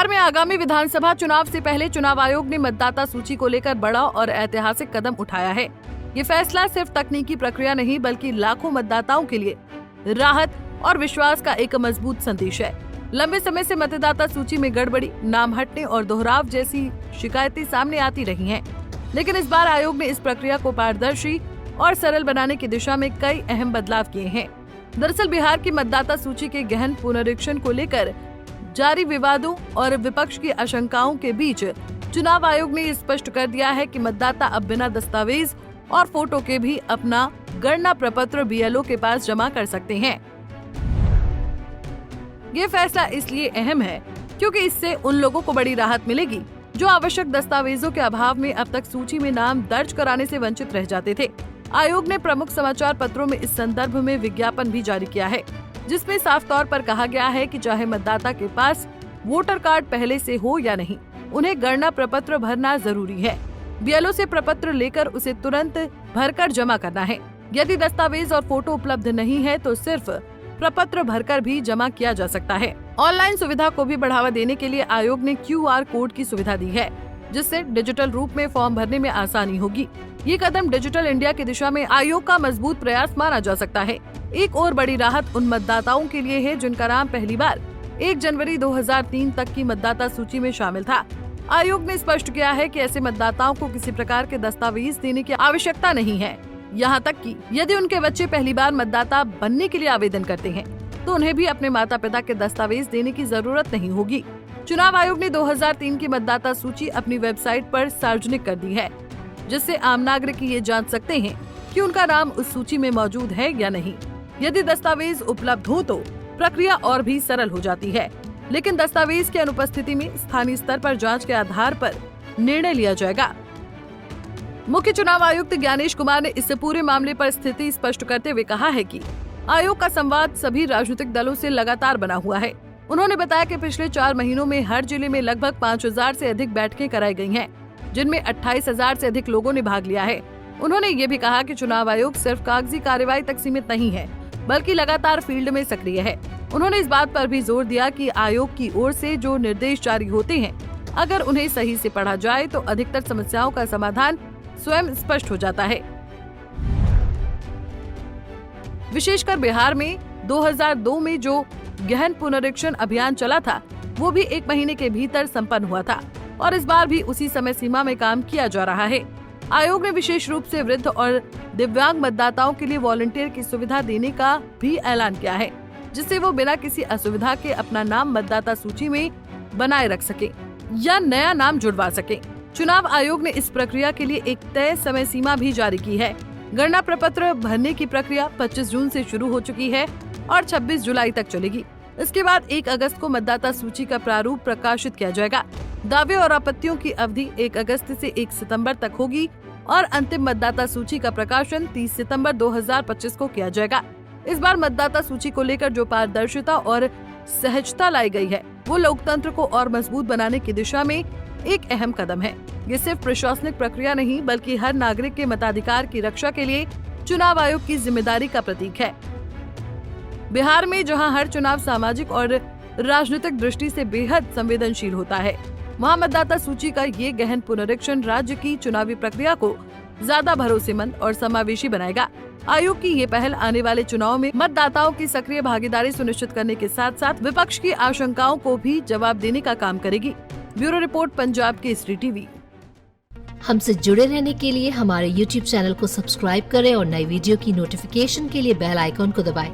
बिहार में आगामी विधानसभा चुनाव से पहले चुनाव आयोग ने मतदाता सूची को लेकर बड़ा और ऐतिहासिक कदम उठाया है। ये फैसला सिर्फ तकनीकी प्रक्रिया नहीं बल्कि लाखों मतदाताओं के लिए राहत और विश्वास का एक मजबूत संदेश है। लंबे समय से मतदाता सूची में गड़बड़ी, नाम हटने और दोहराव जैसी शिकायतें सामने आती रही हैं, लेकिन इस बार आयोग ने इस प्रक्रिया को पारदर्शी और सरल बनाने की दिशा में कई अहम बदलाव किए हैं। दरअसल बिहार की मतदाता सूची के गहन पुनरीक्षण को लेकर जारी विवादों और विपक्ष की आशंकाओं के बीच चुनाव आयोग ने स्पष्ट कर दिया है कि मतदाता अब बिना दस्तावेज और फोटो के भी अपना गणना प्रपत्र बीएलओ के पास जमा कर सकते हैं। ये फैसला इसलिए अहम है क्योंकि इससे उन लोगों को बड़ी राहत मिलेगी जो आवश्यक दस्तावेजों के अभाव में अब तक सूची में नाम दर्ज कराने से वंचित रह जाते थे। आयोग ने प्रमुख समाचार पत्रों में इस संदर्भ में विज्ञापन भी जारी किया है, जिसमें साफ तौर पर कहा गया है कि चाहे मतदाता के पास वोटर कार्ड पहले से हो या नहीं, उन्हें गणना प्रपत्र भरना जरूरी है। बीएलओ से प्रपत्र लेकर उसे तुरंत भरकर जमा करना है। यदि दस्तावेज और फोटो उपलब्ध नहीं है तो सिर्फ प्रपत्र भरकर भी जमा किया जा सकता है। ऑनलाइन सुविधा को भी बढ़ावा देने के लिए आयोग ने QR कोड की सुविधा दी है, जिससे डिजिटल रूप में फॉर्म भरने में आसानी होगी। ये कदम डिजिटल इंडिया की दिशा में आयोग का मजबूत प्रयास माना जा सकता है। एक और बड़ी राहत उन मतदाताओं के लिए है जिनका नाम पहली बार 1 जनवरी 2003 तक की मतदाता सूची में शामिल था। आयोग ने स्पष्ट किया है कि ऐसे मतदाताओं को किसी प्रकार के दस्तावेज देने की आवश्यकता नहीं है। यहाँ तक कि यदि उनके बच्चे पहली बार मतदाता बनने के लिए आवेदन करते हैं तो उन्हें भी अपने माता पिता के दस्तावेज देने की जरूरत नहीं होगी। चुनाव आयोग ने 2003 की मतदाता सूची अपनी वेबसाइट पर सार्वजनिक कर दी है, जिससे आम नागरिक ये जान सकते हैं कि उनका नाम उस सूची में मौजूद है या नहीं। यदि दस्तावेज उपलब्ध हो तो प्रक्रिया और भी सरल हो जाती है, लेकिन दस्तावेज की अनुपस्थिति में स्थानीय स्तर पर जांच के आधार पर निर्णय लिया जाएगा। मुख्य चुनाव आयुक्त ज्ञानेश कुमार ने इस पूरे मामले पर स्थिति स्पष्ट करते हुए कहा है कि आयोग का संवाद सभी राजनीतिक दलों से लगातार बना हुआ है। उन्होंने बताया कि पिछले 4 महीनों में हर जिले में लगभग 5000 से अधिक बैठकें कराई गई हैं, जिनमें 28,000 से अधिक लोगों ने भाग लिया है। उन्होंने ये भी कहा कि चुनाव आयोग सिर्फ कागजी कार्रवाई तक सीमित नहीं है, बल्कि लगातार फील्ड में सक्रिय है। उन्होंने इस बात पर भी जोर दिया कि आयोग की ओर से जो निर्देश जारी होते हैं, अगर उन्हें सही से पढ़ा जाए तो अधिकतर समस्याओं का समाधान स्वयं स्पष्ट हो जाता है। विशेषकर बिहार में 2002 में जो गहन पुनरीक्षण अभियान चला था, वो भी 1 महीने के भीतर संपन्न हुआ था और इस बार भी उसी समय सीमा में काम किया जा रहा है। आयोग ने विशेष रूप से वृद्ध और दिव्यांग मतदाताओं के लिए वॉलंटियर की सुविधा देने का भी ऐलान किया है, जिससे वो बिना किसी असुविधा के अपना नाम मतदाता सूची में बनाए रख सके या नया नाम जुड़वा सके। चुनाव आयोग ने इस प्रक्रिया के लिए एक तय समय सीमा भी जारी की है। गणना प्रपत्र भरने की प्रक्रिया 25 जून से शुरू हो चुकी है और 26 जुलाई तक चलेगी। इसके बाद 1 अगस्त को मतदाता सूची का प्रारूप प्रकाशित किया जाएगा। दावे और आपत्तियों की अवधि 1 अगस्त से 1 सितंबर तक होगी और अंतिम मतदाता सूची का प्रकाशन 30 सितंबर 2025 को किया जाएगा। इस बार मतदाता सूची को लेकर जो पारदर्शिता और सहजता लाई गई है, वो लोकतंत्र को और मजबूत बनाने की दिशा में एक अहम कदम है। ये सिर्फ प्रशासनिक प्रक्रिया नहीं बल्कि हर नागरिक के मताधिकार की रक्षा के लिए चुनाव आयोग की जिम्मेदारी का प्रतीक है। बिहार में जहां हर चुनाव सामाजिक और राजनीतिक दृष्टि से बेहद संवेदनशील होता है, वहां मतदाता सूची का ये गहन पुनरीक्षण राज्य की चुनावी प्रक्रिया को ज्यादा भरोसेमंद और समावेशी बनाएगा। आयोग की ये पहल आने वाले चुनाव में मतदाताओं की सक्रिय भागीदारी सुनिश्चित करने के साथ साथ विपक्ष की आशंकाओं को भी जवाब देने का काम करेगी। Bureau report, Punjab Kesari TV. हमसे जुड़े रहने के लिए हमारे YouTube चैनल को सब्सक्राइब करें और नई वीडियो की नोटिफिकेशन के लिए बेल आइकॉन को दबाएं।